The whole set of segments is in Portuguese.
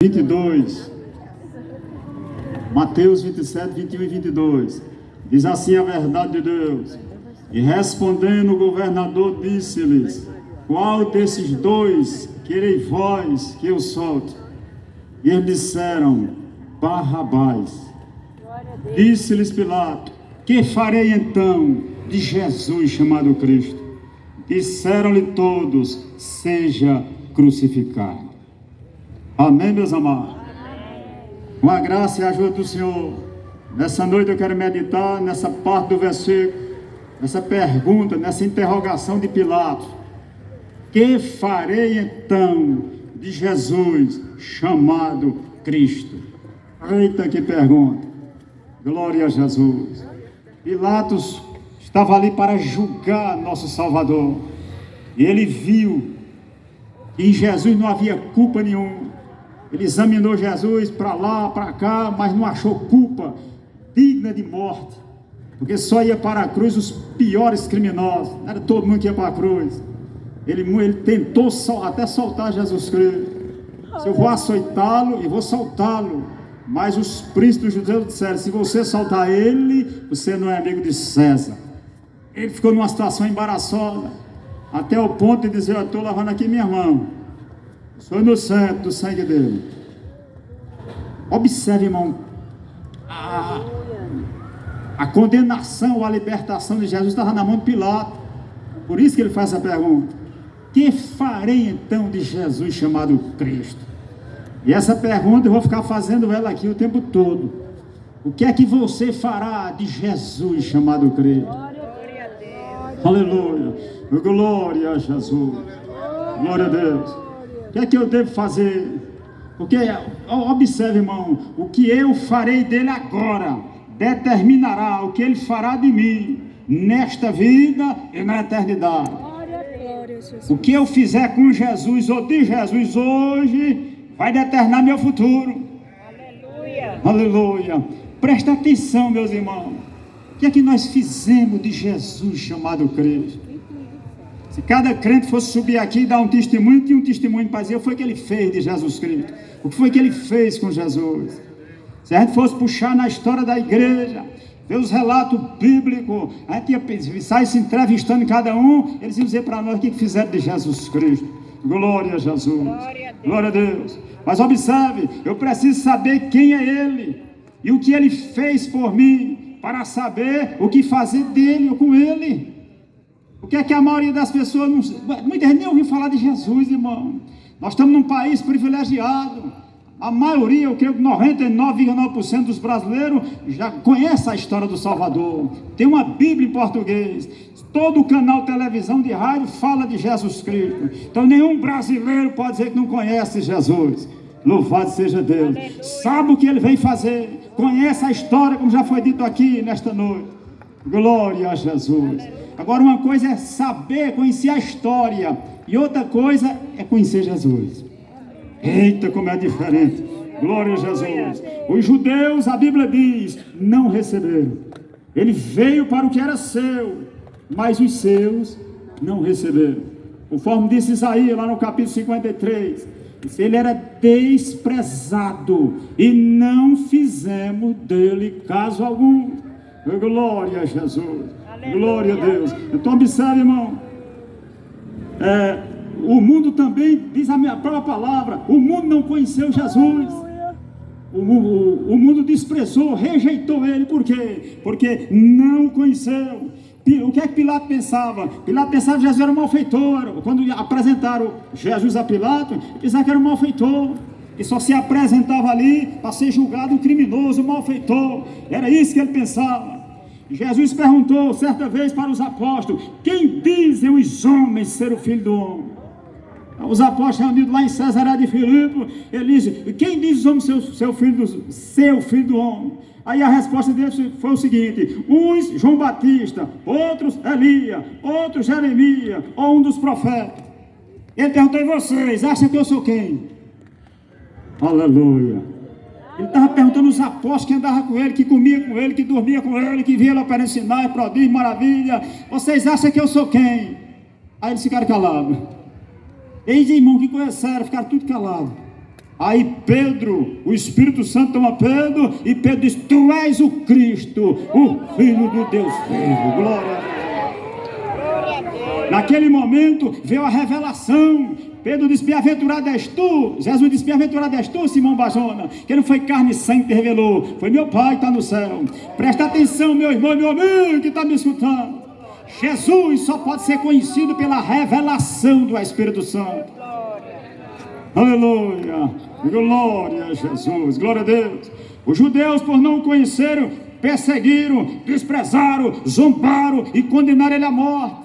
22. Mateus 27, 21 e 22. Diz assim a verdade de Deus. E respondendo o governador, disse-lhes: qual desses dois quereis vós que eu solte? E eles disseram: Barrabás. Disse-lhes Pilato: que farei então de Jesus chamado Cristo? Disseram-lhe todos: seja crucificado. Amém, meus amados? Com a graça e a ajuda do Senhor, nessa noite eu quero meditar nessa parte do versículo, nessa pergunta, nessa interrogação de Pilatos: que farei então de Jesus chamado Cristo? Eita, que pergunta! Glória a Jesus. Pilatos estava ali para julgar nosso Salvador, e ele viu que em Jesus não havia culpa nenhuma. Ele examinou Jesus para lá, para cá, mas não achou culpa digna de morte, porque só ia para a cruz os piores criminosos. Não era todo mundo que ia para a cruz. Ele tentou até soltar Jesus Cristo. Se eu vou açoitá-lo e vou soltá-lo, mas os príncipes judeus disseram: se você soltar ele, você não é amigo de César. Ele ficou numa situação embaraçosa, até o ponto de dizer: eu estou lavando aqui minha mão, sou inocente do sangue dele. Observe, irmão, a condenação ou a libertação de Jesus estava na mão de Pilato. Por isso que ele faz essa pergunta: que farei então de Jesus chamado Cristo? E essa pergunta eu vou ficar fazendo ela aqui o tempo todo. O que é que você fará de Jesus chamado Cristo? Glória a Deus. Aleluia. Glória a Jesus. Glória a Deus. O que é que eu devo fazer? Porque, observe, irmão, o que eu farei dele agora determinará o que ele fará de mim nesta vida e na eternidade. O que eu fizer com Jesus ou de Jesus hoje vai determinar meu futuro. Aleluia. Aleluia. Presta atenção, meus irmãos. O que é que nós fizemos de Jesus chamado Cristo? Se cada crente fosse subir aqui e dar um testemunho, tinha um testemunho para dizer o que foi que ele fez de Jesus Cristo, o que foi que ele fez com Jesus. Se a gente fosse puxar na história da igreja, ver os relatos bíblicos, a gente ia sair se entrevistando cada um, eles iam dizer para nós o que fizeram de Jesus Cristo. Glória a Jesus. Glória a Deus. Mas observe, eu preciso saber quem é ele e o que ele fez por mim, para saber o que fazer dele ou com ele. O que é que a maioria das pessoas muita gente nem ouviu falar de Jesus, irmão. Nós estamos num país privilegiado. A maioria, eu creio que 99,9% dos brasileiros já conhece a história do Salvador. Tem uma Bíblia em português. Todo canal de televisão, de rádio fala de Jesus Cristo. Então nenhum brasileiro pode dizer que não conhece Jesus. Louvado seja Deus. Aleluia. Sabe o que ele vem fazer. Conhece a história, como já foi dito aqui nesta noite. Glória a Jesus. Aleluia. Agora, uma coisa é saber, conhecer a história, e outra coisa é conhecer Jesus. Eita, como é diferente. Glória a Jesus. Os judeus, a Bíblia diz, não receberam. Ele veio para o que era seu, mas os seus não receberam. Conforme disse Isaías lá no capítulo 53, ele era desprezado e não fizemos dele caso algum. Glória a Jesus. Glória a Deus. Então observe, irmão, o mundo também, diz a minha própria palavra, o mundo não conheceu Jesus. O mundo desprezou, rejeitou ele. Por quê? Porque não conheceu. O que é que Pilato pensava? Pilato pensava que Jesus era um malfeitor. Quando apresentaram Jesus a Pilato, ele pensava que era um malfeitor, que só se apresentava ali para ser julgado um criminoso, um malfeitor. Era isso que ele pensava. Jesus perguntou certa vez para os apóstolos: quem dizem os homens ser o Filho do Homem? Os apóstolos reunidos lá em Cesareia de Filipe, ele disse: quem diz os homens ser o filho do homem? Aí a resposta deles foi o seguinte: uns João Batista, outros Elias, outros Jeremias, ou um dos profetas. Ele perguntou: e vocês acham que eu sou quem? Aleluia. Ele estava perguntando aos apóstolos que andavam com ele, que comia com ele, que dormia com ele, que via ele operando sinais, prodígio, maravilha. Vocês acham que eu sou quem? Aí eles ficaram calados. Eis, irmão, que coisa séria, ficaram tudo calados. Aí Pedro, o Espírito Santo toma Pedro, e Pedro diz: tu és o Cristo, o Filho do Deus vivo. Glória a Deus. Naquele momento veio a revelação. Pedro disse: bem-aventurado és tu. Jesus disse: bem-aventurado és tu, Simão Barjona, que não foi carne e sangue que te revelou, foi meu Pai que está no céu. Presta atenção, meu irmão e meu amigo que está me escutando. Jesus só pode ser conhecido pela revelação do Espírito Santo. Aleluia, glória a Jesus, glória a Deus. Os judeus, por não o conheceram, perseguiram, desprezaram, zombaram e condenaram ele à morte.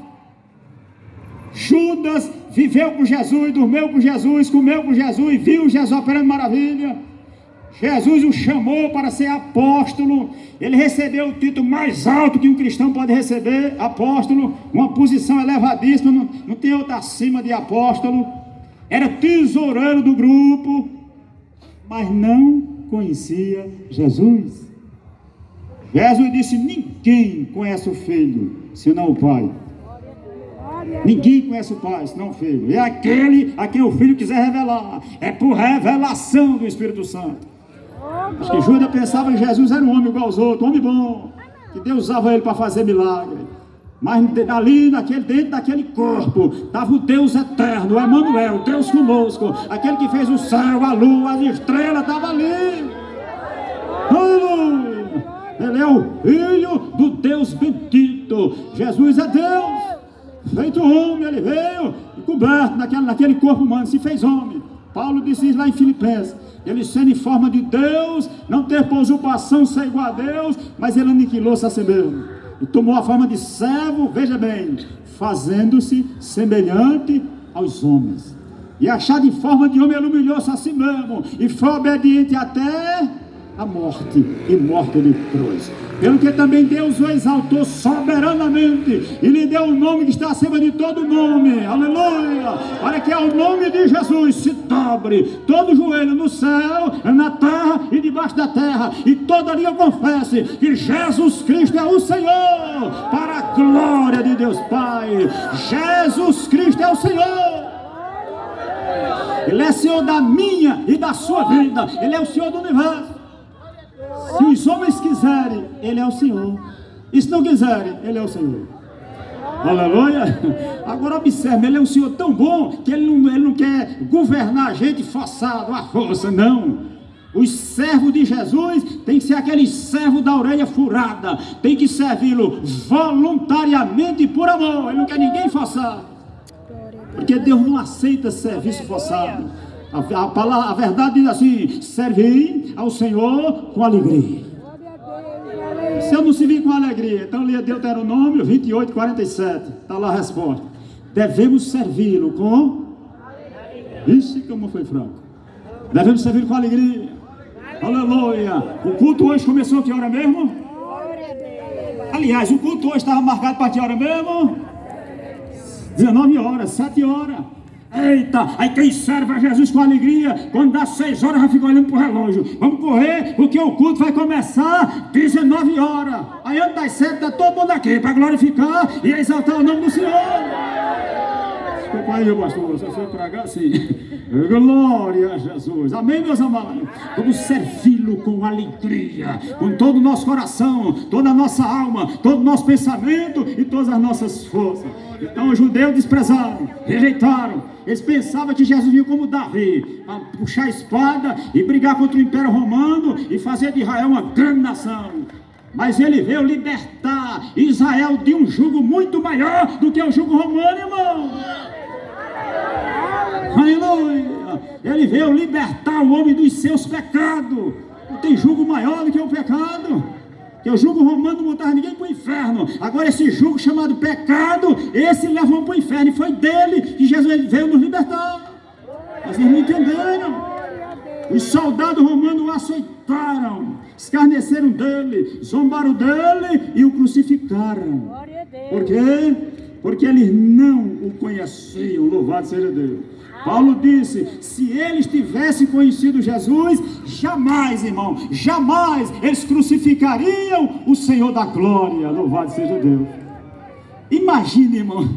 Judas viveu com Jesus, dormiu com Jesus, comeu com Jesus, viu Jesus operando maravilha. Jesus o chamou para ser apóstolo. Ele recebeu o título mais alto que um cristão pode receber, apóstolo, uma posição elevadíssima, não tem outra acima de apóstolo. Era tesoureiro do grupo, mas não conhecia Jesus. Jesus disse: ninguém conhece o Filho, senão o Pai. Ninguém conhece o Pai, senão o Filho. É aquele a quem o Filho quiser revelar. É por revelação do Espírito Santo. Acho que Judas pensava que Jesus era um homem igual aos outros, um homem bom, que Deus usava ele para fazer milagre. Mas ali, dentro daquele corpo, estava o Deus eterno, o Emanuel, Deus conosco. Aquele que fez o céu, a lua, as estrelas, estava ali. Aleluia! Ele é o Filho do Deus bendito. Jesus é Deus, feito homem. Ele veio coberto naquele corpo humano, se fez homem. Paulo disse isso lá em Filipenses: ele sendo em forma de Deus, não ter por usurpação ser igual a Deus, mas ele aniquilou-se a si mesmo, e tomou a forma de servo, veja bem, fazendo-se semelhante aos homens, e achado em forma de homem, ele humilhou-se a si mesmo, e foi obediente até a morte, e morte de cruz. Pelo que também Deus o exaltou soberanamente, e lhe deu um nome que está acima de todo nome, aleluia, para que ao nome de Jesus se dobre todo joelho no céu, na terra e debaixo da terra, e toda língua confesse que Jesus Cristo é o Senhor, para a glória de Deus Pai. Jesus Cristo é o Senhor. Ele é Senhor da minha e da sua vida. Ele é o Senhor do universo. Se os homens quiserem, Ele é o Senhor. E se não quiserem, Ele é o Senhor. Aleluia. Agora observe, Ele é um Senhor tão bom que Ele não quer governar a gente forçado, à força, não. Os servos de Jesus tem que ser aquele servo da orelha furada. Tem que servi-lo voluntariamente e por amor. Ele não quer ninguém forçar. Porque Deus não aceita serviço forçado. A verdade diz assim: servir ao Senhor com alegria. Se eu não servir com alegria, então leia Deuteronômio 28, 47. Está lá a resposta. Devemos servi-lo com... Vixe, como foi fraco. Devemos servir com alegria. Aleluia. O culto hoje começou a que hora mesmo? Aliás, o culto hoje estava marcado para que hora mesmo? 19 horas, 7 horas. Eita, aí quem serve a Jesus com alegria, quando dá 6 horas já fica olhando para o relógio. Vamos correr, porque o culto vai começar 19 horas. Aí antes das 7 está todo mundo aqui para glorificar e exaltar o nome do Senhor. Desculpa aí, pastor, se você pregar assim. Glória a Jesus. Amém, meus amados? Vamos servi-lo com alegria, com todo o nosso coração, toda a nossa alma, todo o nosso pensamento e todas as nossas forças. Então os judeus desprezaram, rejeitaram. Eles pensavam que Jesus vinha como Davi, a puxar a espada e brigar contra o Império Romano e fazer de Israel uma grande nação. Mas ele veio libertar Israel de um jugo muito maior do que o jugo romano, irmão. Aleluia! Ele veio libertar o homem dos seus pecados. Não tem jugo maior do que o pecado. Que o jugo romano não botava ninguém para o inferno. Agora esse jugo chamado pecado, esse levou para o inferno. E foi dele que Jesus veio nos libertar. Mas eles não entenderam. Os soldados romanos o açoitaram, escarneceram dele, zombaram dele e o crucificaram. Por quê? Porque eles não o conheciam. Louvado seja Deus. Paulo disse: se eles tivessem conhecido Jesus, jamais, irmão, jamais eles crucificariam o Senhor da glória. Louvado seja Deus. Imagine, irmão,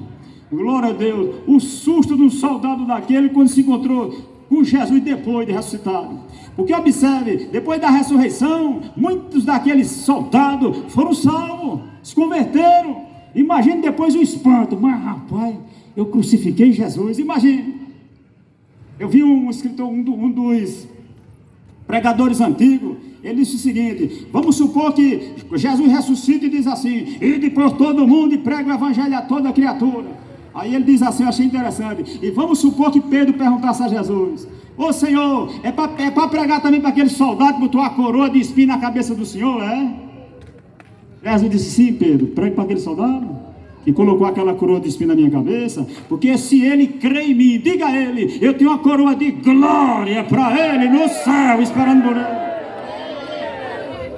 glória a Deus, o susto de um soldado daquele quando se encontrou com Jesus depois de ressuscitado. Porque observe, depois da ressurreição, muitos daqueles soldados foram salvos, se converteram. Imagine depois o espanto, mas rapaz, eu crucifiquei Jesus. Imagine, eu vi um escritor, um dos pregadores antigos, ele disse o seguinte: vamos supor que Jesus ressuscita e diz assim: ide por todo mundo e prega o evangelho a toda criatura. Aí ele diz assim, eu achei interessante, e vamos supor que Pedro perguntasse a Jesus: ô Senhor, é para pregar também para aquele soldado que botou a coroa de espinho na cabeça do Senhor, é? Jesus disse: sim, Pedro, pregue para aquele soldado que colocou aquela coroa de espinho na minha cabeça, porque se ele crê em mim, diga a ele, eu tenho uma coroa de glória para ele no céu, esperando por ele.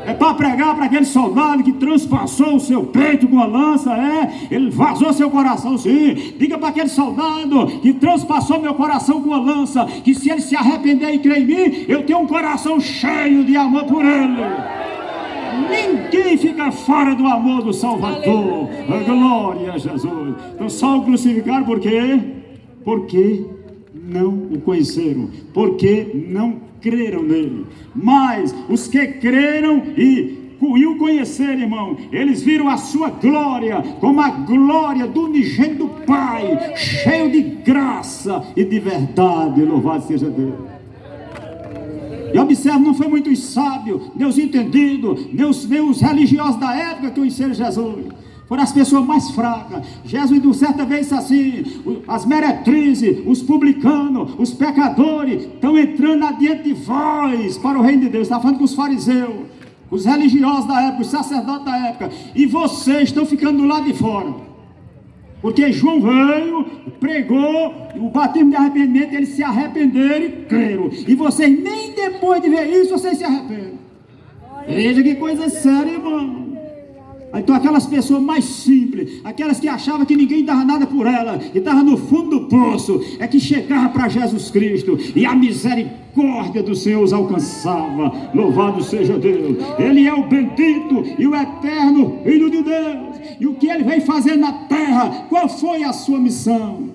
É para pregar para aquele soldado que transpassou o seu peito com a lança, ele vazou seu coração, sim. Diga para aquele soldado que transpassou meu coração com a lança, que se ele se arrepender e crer em mim, eu tenho um coração cheio de amor por ele. Ninguém fica fora do amor do Salvador. Glória a Jesus. Então só o crucificaram por quê? Porque não o conheceram, porque não creram nele. Mas os que creram e o conheceram, irmão, eles viram a sua glória como a glória do unigênito do Pai, cheio de graça e de verdade. Louvado seja Deus. E observe, não foi muito sábio, nem os entendidos, nem os religiosos da época que conheceram Jesus. Foram as pessoas mais fracas. Jesus, certa vez, disse assim: as meretrizes, os publicanos, os pecadores estão entrando adiante de vós para o reino de Deus. Está falando com os fariseus, os religiosos da época, os sacerdotes da época, e vocês estão ficando do lado de fora, porque João veio, pregou o batismo de arrependimento, eles se arrependeram e creram, e vocês nem depois de ver isso, vocês se arrependem. Veja que coisa séria, irmão. Então aquelas pessoas mais simples, aquelas que achavam que ninguém dava nada por ela, que estavam no fundo do poço, é que chegavam para Jesus Cristo, e a misericórdia do Senhor os alcançava. Louvado seja Deus. Ele é o bendito e o eterno Filho de Deus. E o que ele veio fazer na terra? Qual foi a sua missão?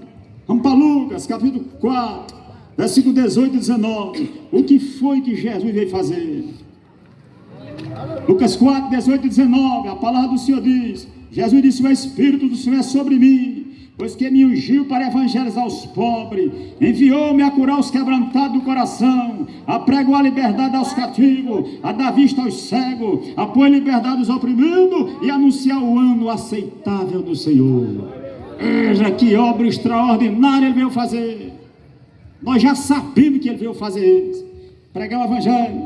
Vamos para Lucas capítulo 4, versículo 18 e 19. O que foi que Jesus veio fazer? Lucas 4, 18 e 19, a palavra do Senhor diz: Jesus disse: o Espírito do Senhor é sobre mim, pois que me ungiu para evangelizar os pobres, enviou-me a curar os quebrantados do coração, a pregar a liberdade aos cativos, a dar vista aos cegos, a pôr em liberdade os oprimidos e anunciar o ano aceitável do Senhor. Veja que obra extraordinária ele veio fazer. Nós já sabemos que ele veio fazer isso: pregar o evangelho,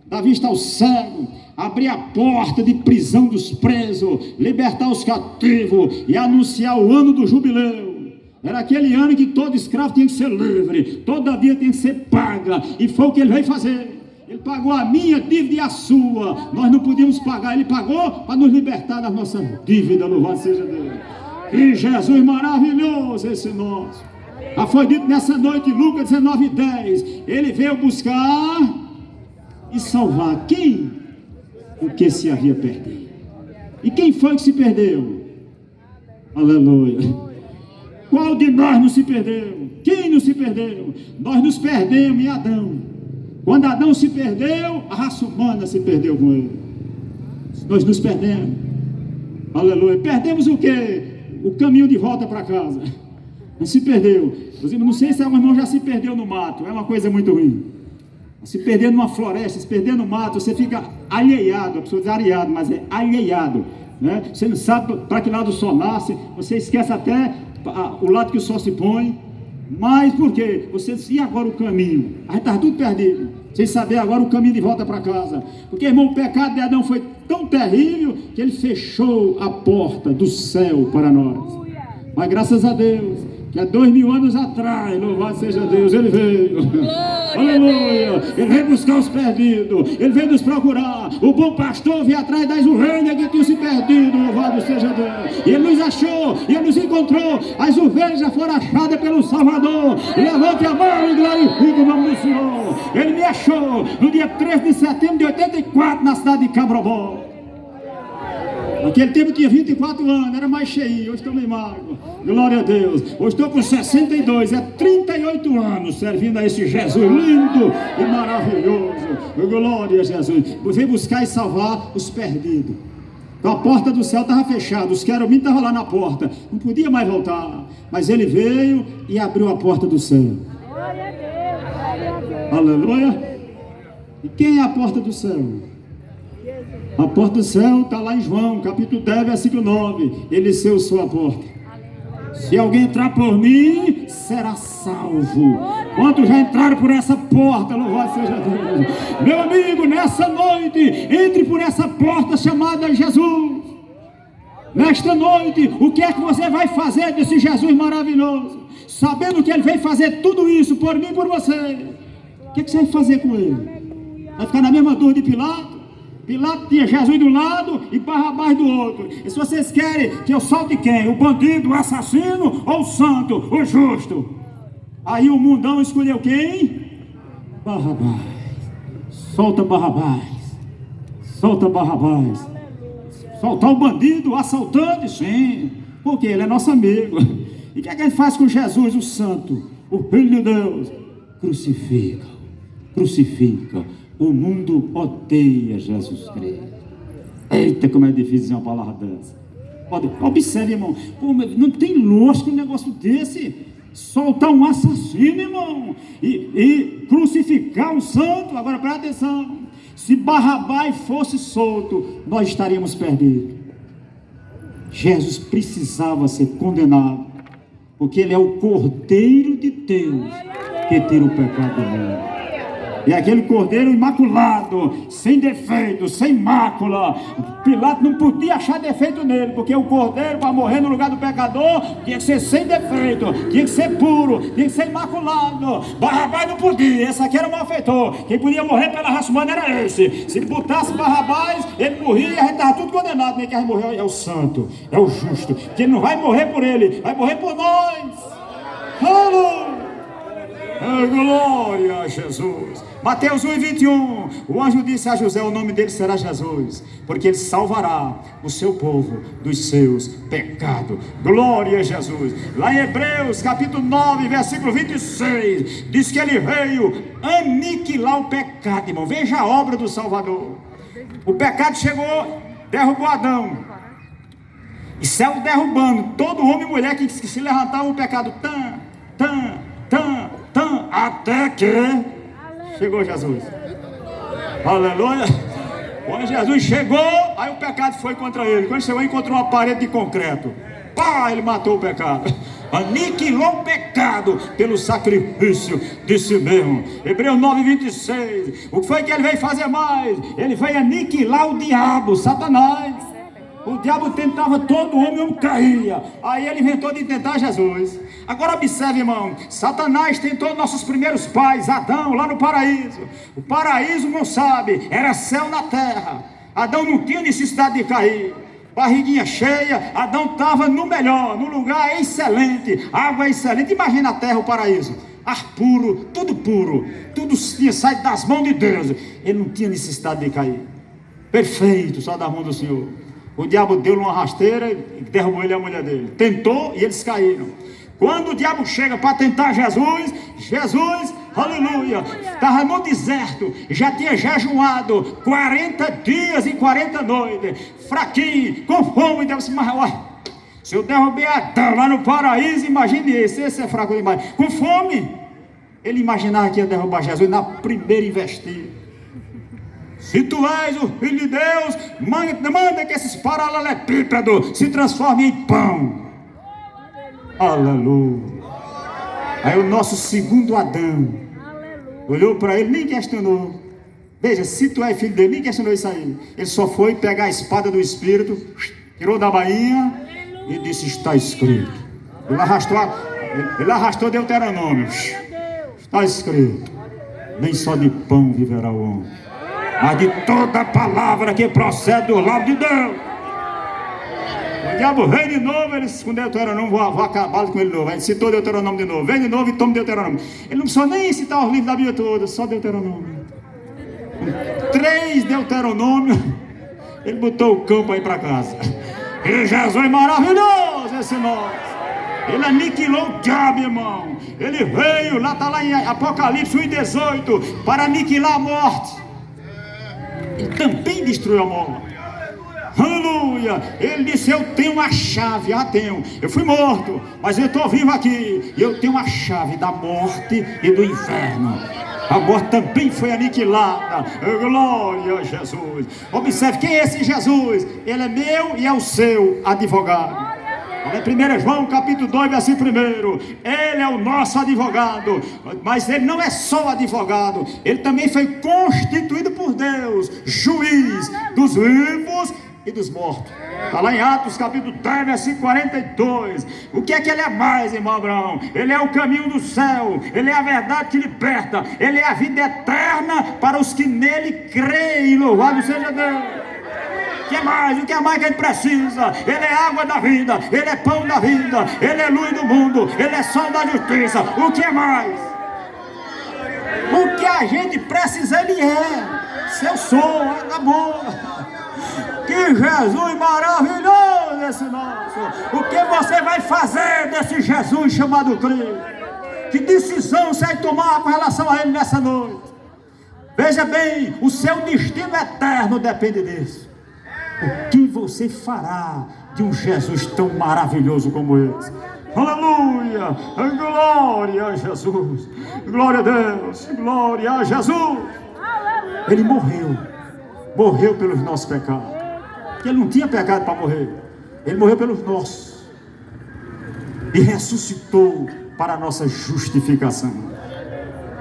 dar vista aos cegos, abrir a porta de prisão dos presos, libertar os cativos e anunciar o ano do jubileu. Era aquele ano que todo escravo tinha que ser livre, toda vida tinha que ser paga, e foi o que ele veio fazer. Ele pagou a minha dívida e a sua. Nós não podíamos pagar, ele pagou para nos libertar das nossas dívidas. Louvado seja Deus. E Jesus maravilhoso esse nosso. Foi dito nessa noite, Lucas 19:10, ele veio buscar e salvar quem? O que se havia perdido. E quem foi que se perdeu? Aleluia. Qual de nós não se perdeu? Quem não se perdeu? Nós nos perdemos em Adão. Quando Adão se perdeu, a raça humana se perdeu com ele. Nós nos perdemos. Aleluia. Perdemos o quê? O caminho de volta para casa. Não se perdeu. Não sei se algum irmão já se perdeu no mato. É uma coisa muito ruim. Se perder numa floresta, se perder no mato, você fica alheiado. A pessoa diz areado, mas é alheiado, né? Você não sabe para que lado o sol nasce, você esquece até o lado que o sol se põe. Mas por quê? Você disse: e agora o caminho? Aí está tudo perdido, sem saber agora o caminho de volta para casa. Porque, irmão, o pecado de Adão foi tão terrível que ele fechou a porta do céu para nós. Mas graças a Deus, que há 2000 anos atrás, louvado seja Deus, ele veio. Aleluia. Ele veio buscar os perdidos, ele veio nos procurar. O bom pastor veio atrás das ovelhas que tinham se perdido, louvado seja Deus. E ele nos achou, e ele nos encontrou. As ovelhas já foram achadas pelo Salvador. Levante a mão e glorifique o nome do Senhor. Ele me achou no dia 13 de setembro de 84, na cidade de Cabrobó. Naquele tempo eu tinha 24 anos, era mais cheinho, hoje estou meio magro. Glória a Deus. Hoje estou com 62, é 38 anos servindo a esse Jesus lindo e maravilhoso. Glória a Jesus. Veio buscar e salvar os perdidos. Então a porta do céu estava fechada, os querubins estavam lá na porta, não podia mais voltar. Mas ele veio e abriu a porta do céu. Glória a Deus. Glória a Deus. Aleluia. E quem é a porta do céu? A porta do céu está lá em João, capítulo 10, versículo 9. Ele seu sua porta. Se alguém entrar por mim, será salvo. Quantos já entraram por essa porta? Louvado seja Deus. Meu amigo, nessa noite, entre por essa porta chamada Jesus. Nesta noite, o que é que você vai fazer desse Jesus maravilhoso? Sabendo que ele veio fazer tudo isso por mim e por você. O que é que você vai fazer com ele? Vai ficar na mesma dor de Pilato? Pilato tinha Jesus de um lado e Barrabás do outro. E se vocês querem que eu solte quem? O bandido, o assassino ou o santo, o justo? Aí o mundão escolheu quem? Barrabás. Solta Barrabás. Solta Barrabás. Soltar o bandido, o assaltante, sim. Porque ele é nosso amigo. E o que é que ele faz com Jesus, o santo, o Filho de Deus? Crucifica. Crucifica. O mundo odeia Jesus Cristo. Eita, como é difícil dizer uma palavra dessa. Observe, irmão. Pô, não tem lógica um negócio desse. Soltar um assassino, irmão. E crucificar um santo. Agora presta atenção. Se Barrabás fosse solto, nós estaríamos perdidos. Jesus precisava ser condenado. Porque ele é o Cordeiro de Deus que tira o pecado do mundo. E aquele cordeiro imaculado, sem defeito, sem mácula. Pilato não podia achar defeito nele, porque o cordeiro, para morrer no lugar do pecador, tinha que ser sem defeito, tinha que ser puro, tinha que ser imaculado. Barrabás não podia, esse aqui era o malfeitor. Quem podia morrer pela raça humana era esse. Se botasse Barrabás, ele morria e a gente estava tudo condenado. Nem que a gente morreu é o santo, é o justo, que ele não vai morrer por ele, vai morrer por nós. Aleluia! Glória a Jesus. Mateus 1:21. O anjo disse a José: o nome dele será Jesus, porque ele salvará o seu povo dos seus pecados. Glória a Jesus. Lá em Hebreus capítulo 9, versículo 26, diz que ele veio aniquilar o pecado, irmão. Veja a obra do Salvador. O pecado chegou, derrubou Adão, e céu derrubando todo homem e mulher que se levantava o pecado, até que chegou Jesus. Aleluia. Quando Jesus chegou, aí o pecado foi contra ele. Quando chegou, encontrou uma parede de concreto. Pá, ele matou o pecado. Aniquilou o pecado pelo sacrifício de si mesmo. Hebreus 9:26. O que foi que ele veio fazer mais? Ele veio aniquilar o diabo, Satanás. O diabo tentava todo homem caía. Aí ele inventou de tentar Jesus. Agora observe, irmão. Satanás tentou nossos primeiros pais, Adão, lá no paraíso. O paraíso, não sabe, era céu na terra. Adão não tinha necessidade de cair. Barriguinha cheia, Adão estava no melhor, no lugar excelente, água excelente. Imagina a terra, o paraíso. Ar puro, tudo tinha saído das mãos de Deus. Ele não tinha necessidade de cair. Perfeito, só da mão do Senhor. O diabo deu-lhe uma rasteira e derrubou ele e a mulher dele. Tentou e eles caíram. Quando o diabo chega para tentar Jesus, aleluia, estava no deserto, já tinha jejuado 40 dias e 40 noites, fraquinho, com fome. Deus disse: mas olha, se eu derrubei Adão lá no paraíso, imagine esse é fraco demais, com fome. Ele imaginava que ia derrubar Jesus na primeira investida. Se tu és o Filho de Deus, manda que esses paralelepípedos se transformem em pão. Aleluia. Aí o nosso segundo Adão olhou para ele, nem questionou. Veja, se tu és filho dele, nem questionou isso aí. Ele só foi pegar a espada do Espírito, tirou da bainha e disse: está escrito. Ele arrastou Deuteronômio. Está escrito: nem só de pão viverá o homem, mas de toda palavra que procede do lado de Deus. O diabo vem de novo, ele com Deuteronômio, vou acabar com ele de novo. Ele citou Deuteronômio de novo, vem de novo e toma Deuteronômio. Ele não precisou nem citar os livros da Bíblia toda, só Deuteronômio. 3 Deuteronômios, ele botou o cão para ir para casa. E Jesus é maravilhoso, esse nome. Ele aniquilou o diabo, irmão. Ele veio, lá está lá em Apocalipse 1:18, para aniquilar a morte. Ele também destruiu a morte. Aleluia. Ele disse: eu tenho uma chave. Tenho. Eu fui morto, mas eu estou vivo aqui. E eu tenho a chave da morte e do inferno. A morte também foi aniquilada. Glória a Jesus. Observe, quem é esse Jesus? Ele é meu e é o seu advogado. Olha 1 João capítulo 2, versículo 1. Ele é o nosso advogado. Mas ele não é só advogado, ele também foi constituído por Deus juiz dos vivos e dos mortos. Está lá em Atos capítulo 10, versículo 42. O que é que ele é mais, irmão Abraão? Ele é o caminho do céu, ele é a verdade que liberta, ele é a vida eterna para os que nele creem. Louvado seja Deus. O que é mais que ele precisa? Ele é água da vida, ele é pão da vida, ele é luz do mundo, ele é sol da justiça. O que é mais? O que a gente precisa, ele é. Se eu sou, acabou. Que Jesus maravilhoso esse nosso. O que você vai fazer desse Jesus chamado Cristo? Que decisão você vai tomar com relação a ele nessa noite? Veja bem, o seu destino eterno depende disso. O que você fará de um Jesus tão maravilhoso como esse? Aleluia! Glória a Jesus! Glória a Deus! Glória a Jesus! Ele morreu pelos nossos pecados. Porque ele não tinha pecado para morrer. Ele morreu pelos nossos. E ressuscitou para a nossa justificação.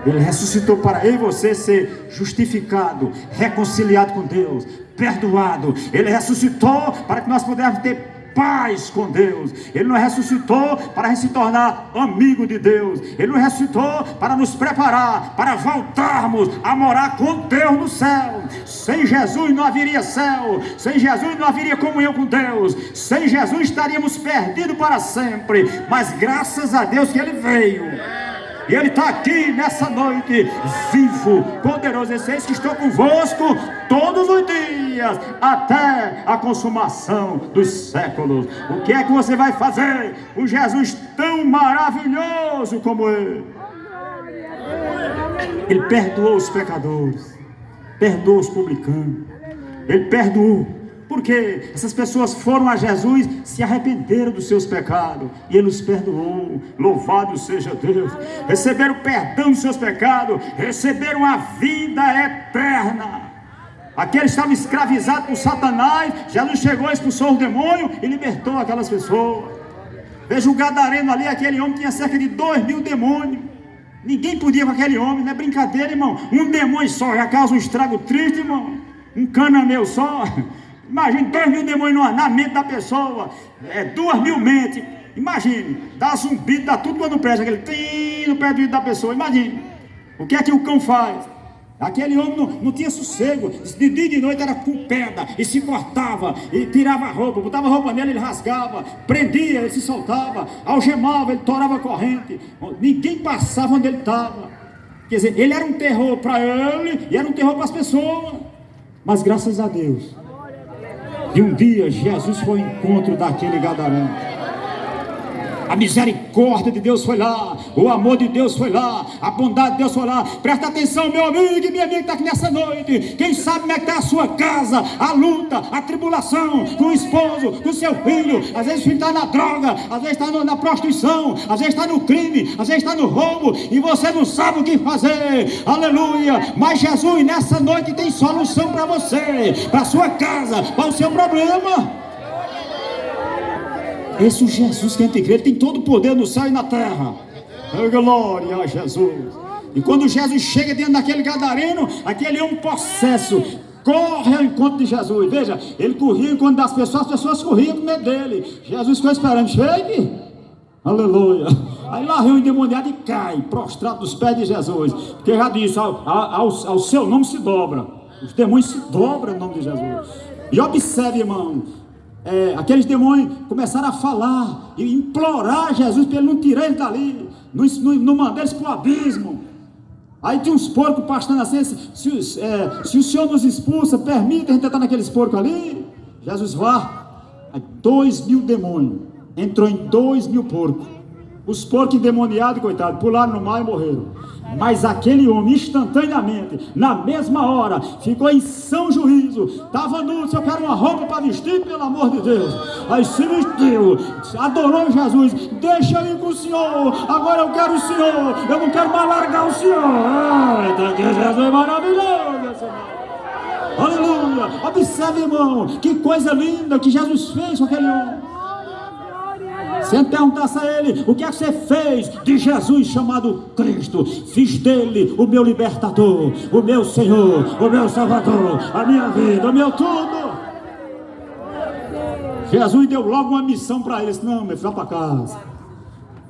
Ele ressuscitou para eu e você ser justificado, reconciliado com Deus, perdoado. Ele ressuscitou para que nós pudéssemos ter paz com Deus. Ele não ressuscitou para se tornar amigo de Deus. Ele não ressuscitou para nos preparar, para voltarmos a morar com Deus no céu. Sem Jesus não haveria céu. Sem Jesus não haveria comunhão com Deus. Sem Jesus estaríamos perdidos para sempre. Mas graças a Deus que Ele veio. E Ele está aqui nessa noite, vivo, poderoso. Esses que estão convosco todos os dias, até a consumação dos séculos. O que é que você vai fazer? O Jesus tão maravilhoso como Ele. Ele perdoou os pecadores, perdoou os publicanos. Ele perdoou. Porque essas pessoas foram a Jesus, se arrependeram dos seus pecados, e Ele os perdoou. Louvado seja Deus. Receberam perdão dos seus pecados, receberam a vida eterna. Aqueles que estavam escravizados por Satanás, Jesus chegou, expulsou o demônio e libertou aquelas pessoas. Veja o gadareno ali, aquele homem tinha cerca de 2.000 demônios. Ninguém podia com aquele homem, não é brincadeira, irmão. Um demônio só já causa um estrago triste, irmão. Um cananeu só. Imagine 2.000 demônios na mente da pessoa, 2.000 mentes. Imagine, dá zumbido, dá tudo quando presta, aquele tim no pé da pessoa. Imagine, o que é que o cão faz? Aquele homem não tinha sossego, de dia e de noite era com pedra, e se cortava, e tirava a roupa, botava a roupa nele, ele rasgava, prendia, ele se soltava, algemava, ele torava a corrente. Ninguém passava onde ele estava. Quer dizer, ele era um terror para ele, e era um terror para as pessoas. Mas graças a Deus, e um dia Jesus foi ao encontro daquele gadareno. A misericórdia de Deus foi lá, o amor de Deus foi lá, a bondade de Deus foi lá. Presta atenção, meu amigo e minha amiga que está aqui nessa noite. Quem sabe como é que está a sua casa, a luta, a tribulação, com o esposo, com o seu filho. Às vezes o filho está na droga, às vezes está na prostituição, às vezes está no crime, às vezes está no roubo, e você não sabe o que fazer. Aleluia. Mas Jesus nessa noite tem solução para você, para a sua casa, para o seu problema. Esse Jesus que a gente crê, ele tem todo o poder no céu e na terra. Glória a Jesus. E quando Jesus chega dentro daquele gadareno, aquele homem possesso corre ao encontro de Jesus. Veja, ele corria ao encontro das pessoas, as pessoas corriam com medo dele. Jesus ficou esperando, chegue. Aleluia. Aí lá vem o endemoniado e cai, prostrado dos pés de Jesus. Porque já disse, ao seu nome se dobra. Os demônios se dobram no nome de Jesus. E observe, irmão, aqueles demônios começaram a falar e implorar Jesus para ele não tirar eles dali, não mandar eles para o abismo. Aí tinha uns porcos pastando assim, se o Senhor nos expulsa, permita a gente entrar naqueles porcos ali. Jesus vá. 2.000 demônios. Entrou em 2.000 porcos. Os porcos endemoniados, coitados, pularam no mar e morreram. Mas aquele homem, instantaneamente, na mesma hora, ficou em são juízo. Estava nu, se eu quero uma roupa para vestir, pelo amor de Deus. Aí se vestiu, adorou Jesus. Deixa eu ir com o Senhor, agora eu quero o Senhor, eu não quero mais largar o Senhor. Eita, que Jesus é maravilhoso, aleluia. Observe, irmão, que coisa linda que Jesus fez com aquele homem. Se eu perguntasse a ele, o que é que você fez de Jesus chamado Cristo? Fiz dele o meu libertador, o meu Senhor, o meu Salvador, a minha vida, o meu tudo. Jesus deu logo uma missão para ele. Não, meu filho, vá para casa.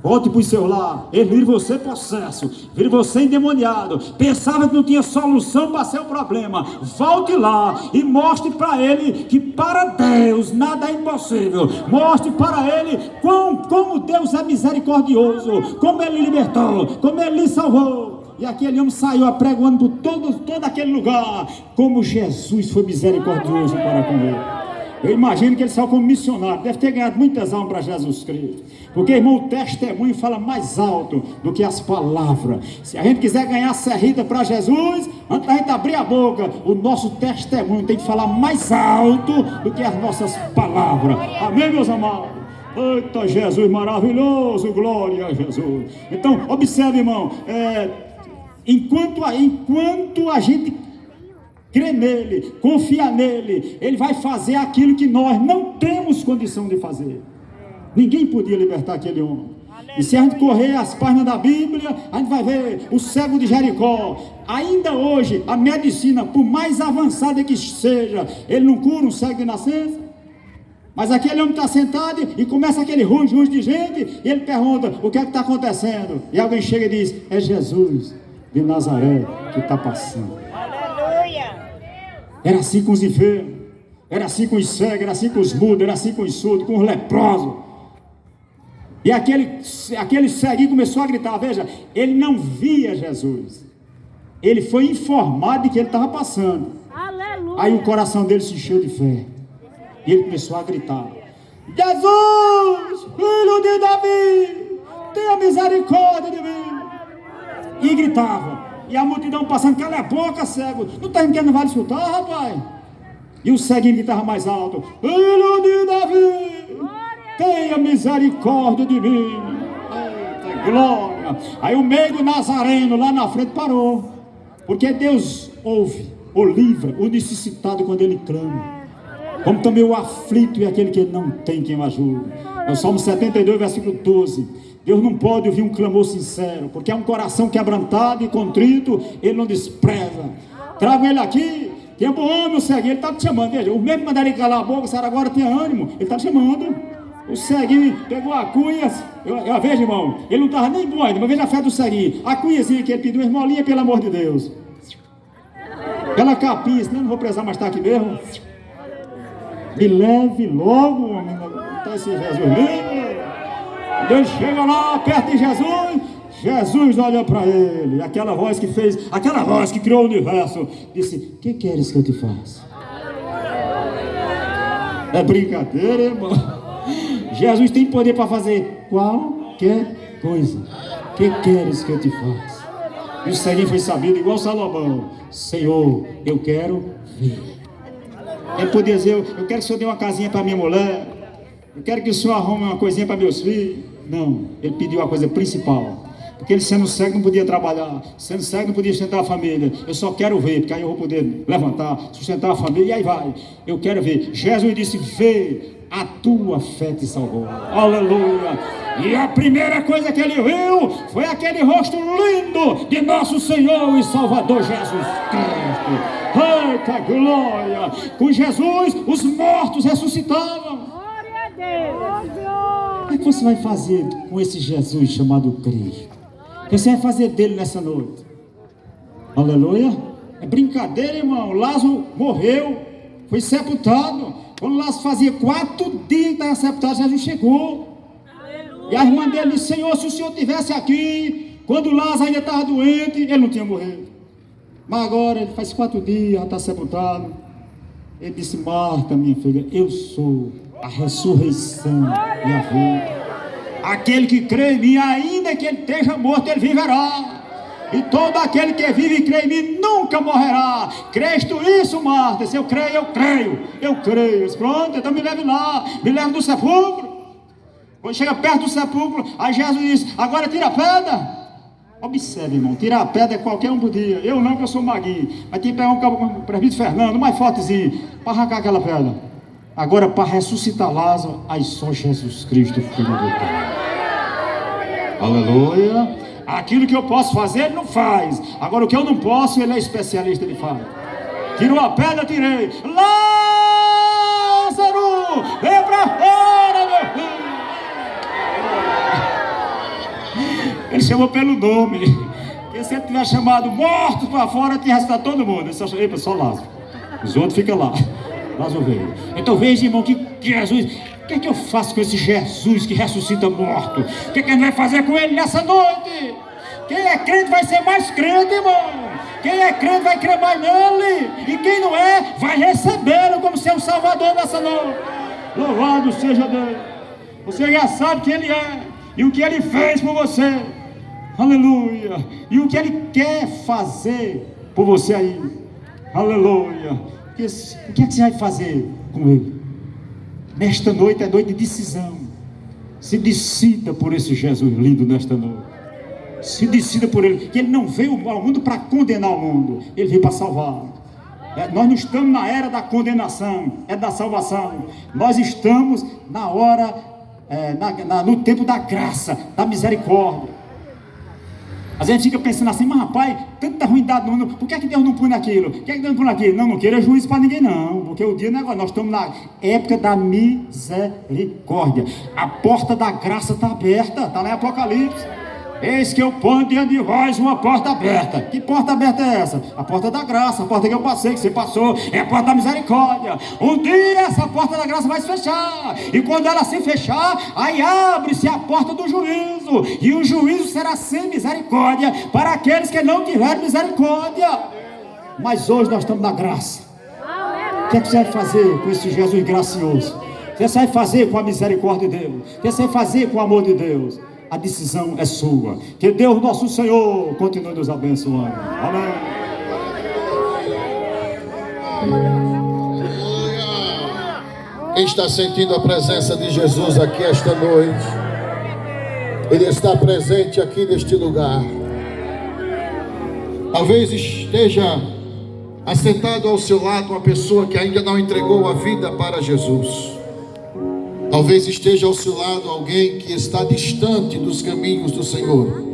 Volte para o seu lar. Ele vira você possesso, vira você endemoniado. Pensava que não tinha solução para seu problema. Volte lá e mostre para ele que para Deus nada é impossível. Mostre para ele como Deus é misericordioso, como ele libertou, como ele lhe salvou. E aquele homem saiu apregoando por todo aquele lugar, como Jesus foi misericordioso para com ele. Eu imagino que ele saiu como missionário, deve ter ganhado muitas almas para Jesus Cristo. Porque, irmão, o testemunho fala mais alto do que as palavras. Se a gente quiser ganhar serrita para Jesus, antes da gente abrir a boca, o nosso testemunho tem que falar mais alto do que as nossas palavras. Amém, meus amados? Eita, Jesus maravilhoso, glória a Jesus. Então, observe, irmão, enquanto a gente crê nele, confia nele, ele vai fazer aquilo que nós não temos condição de fazer. Ninguém podia libertar aquele homem. E se a gente correr as páginas da Bíblia, a gente vai ver o cego de Jericó. Ainda hoje, a medicina, por mais avançada que seja, ele não cura um cego de nascença. Mas aquele homem está sentado e começa aquele ruge de gente, e ele pergunta, o que é que está acontecendo? E alguém chega e diz, é Jesus de Nazaré que está passando. Era assim com os enfermos, era assim com os cegos, era assim com os mudos, era assim com os surdos, com os leprosos. E aquele ceguinho começou a gritar, veja, ele não via Jesus, ele foi informado de que ele estava passando. Aleluia. Aí o coração dele se encheu de fé, e ele começou a gritar, Jesus, filho de Davi, tenha misericórdia de mim. E gritava. E a multidão passando, cala a boca, cego. Não está entendendo, não vale escutar, rapaz. E o ceguinho que estava mais alto, filho de Davi, tenha misericórdia de mim. Eita, glória. Aí o meigo nazareno lá na frente parou. Porque Deus ouve, ou livra, o necessitado quando ele clama. Como também o aflito e aquele que não tem quem o ajude. É o Salmo 72, versículo 12. Deus não pode ouvir um clamor sincero, porque é um coração quebrantado e contrito, ele não despreza. Trago ele aqui, tempo homem, o ceguinho, ele está te chamando, veja, o mesmo mandar ele calar a boca, se agora tinha ânimo, ele está te chamando. O ceguinho pegou a cunha, eu vejo, irmão, ele não estava nem bom ainda, mas veja a fé do ceguinho, a cunhazinha que ele pediu, esmolinha, pelo amor de Deus. Pela capinha, senão eu não vou precisar mais estar aqui mesmo. Me leve logo, homem, está esse Jesus lindo. Deus chega lá perto de Jesus, Jesus olha para ele, aquela voz que criou o universo, disse, que queres que eu te faça? É brincadeira, irmão. Jesus tem poder para fazer qualquer coisa. Que queres que eu te faça? E o ceguinho foi sabido igual Salomão, Senhor, eu quero ver. Ele podia dizer, eu quero que o Senhor dê uma casinha para minha mulher, eu quero que o Senhor arrume uma coisinha para meus filhos. Não, ele pediu a coisa principal. Porque ele sendo cego não podia trabalhar, sendo cego não podia sustentar a família. Eu só quero ver, porque aí eu vou poder levantar, sustentar a família, e aí vai. Eu quero ver. Jesus disse, vê, a tua fé te salvou. Aleluia. E a primeira coisa que ele viu foi aquele rosto lindo de nosso Senhor e Salvador Jesus Cristo. Eita glória! Com Jesus os mortos ressuscitavam. Glória a Deus. O que você vai fazer com esse Jesus chamado Cristo? O que você vai fazer dele nessa noite? Aleluia. É brincadeira, irmão. Lázaro morreu, foi sepultado. Quando Lázaro fazia 4 dias que estava sepultado, Jesus chegou. Aleluia. E a irmã dele disse, Senhor, se o Senhor estivesse aqui, quando Lázaro ainda estava doente, ele não tinha morrido. Mas agora ele faz 4 dias, já está sepultado. Ele disse, Marta, minha filha, eu sou a ressurreição e a vida. Aquele que crê em mim, ainda que ele esteja morto, ele viverá. E todo aquele que vive e crê em mim nunca morrerá. Crês tu isso, Marta? Se eu creio, eu creio. Eu creio. Pronto, então me leve lá. Me leve do sepulcro. Quando chega perto do sepulcro, aí Jesus diz: agora tira a pedra. Observe, irmão, tirar a pedra qualquer um podia. Eu não, que eu sou maguinho. Mas tem que pegar um presbítero Fernando, mais fortezinho, para arrancar aquela pedra. Agora, para ressuscitar Lázaro, aí só Jesus Cristo, Filho do Pai. Aleluia. Aquilo que eu posso fazer, ele não faz. Agora, o que eu não posso, ele é especialista, ele faz. Tirou a pedra, tirei. Lázaro, vem para fora, meu filho. Ele chamou pelo nome. Porque se ele tiver chamado mortos para fora, tinha ressuscitado todo mundo. Ele só Lázaro. Os outros ficam lá. Lázaro veio. Então veja, irmão, que Jesus... O que é que eu faço com esse Jesus que ressuscita morto? O que é que ele vai fazer com ele nessa noite? Quem é crente vai ser mais crente, irmão. Quem é crente vai crer mais nele. E quem não é, vai recebê-lo como seu Salvador nessa noite. Louvado seja Deus. Você já sabe quem ele é. E o que ele fez por você. Aleluia. E o que ele quer fazer por você aí. Aleluia. O que é que você vai fazer com ele? Nesta noite é noite de decisão. Se decida por esse Jesus lindo nesta noite. Se decida por ele. Que ele não veio ao mundo para condenar o mundo. Ele veio para salvar. Nós não estamos na era da condenação. É da salvação. Nós estamos na hora, no tempo da graça, da misericórdia. Às vezes a gente fica pensando assim: mas rapaz, tanta ruindade no mundo, por que Deus não põe naquilo? Por que Deus não põe naquilo? Não queira juízo para ninguém não, porque o dia não é agora. Nós estamos na época da misericórdia. A porta da graça está aberta, está lá em Apocalipse. Eis que eu ponho diante de vós uma porta aberta. Que porta aberta é essa? A porta da graça, a porta que eu passei, que você passou, é a porta da misericórdia. Um dia essa porta da graça vai se fechar, e quando ela se fechar, aí abre-se a porta do juízo, e o juízo será sem misericórdia para aqueles que não tiverem misericórdia. Mas hoje nós estamos na graça. O que é que você vai fazer com esse Jesus gracioso? O que você vai fazer com a misericórdia de Deus? O que você vai fazer com o amor de Deus? A decisão é sua. Que Deus nosso Senhor continue nos abençoando. Amém. Quem está sentindo a presença de Jesus aqui esta noite? Ele está presente aqui neste lugar. Talvez esteja assentado ao seu lado uma pessoa que ainda não entregou a vida para Jesus. Talvez esteja ao seu lado alguém que está distante dos caminhos do Senhor.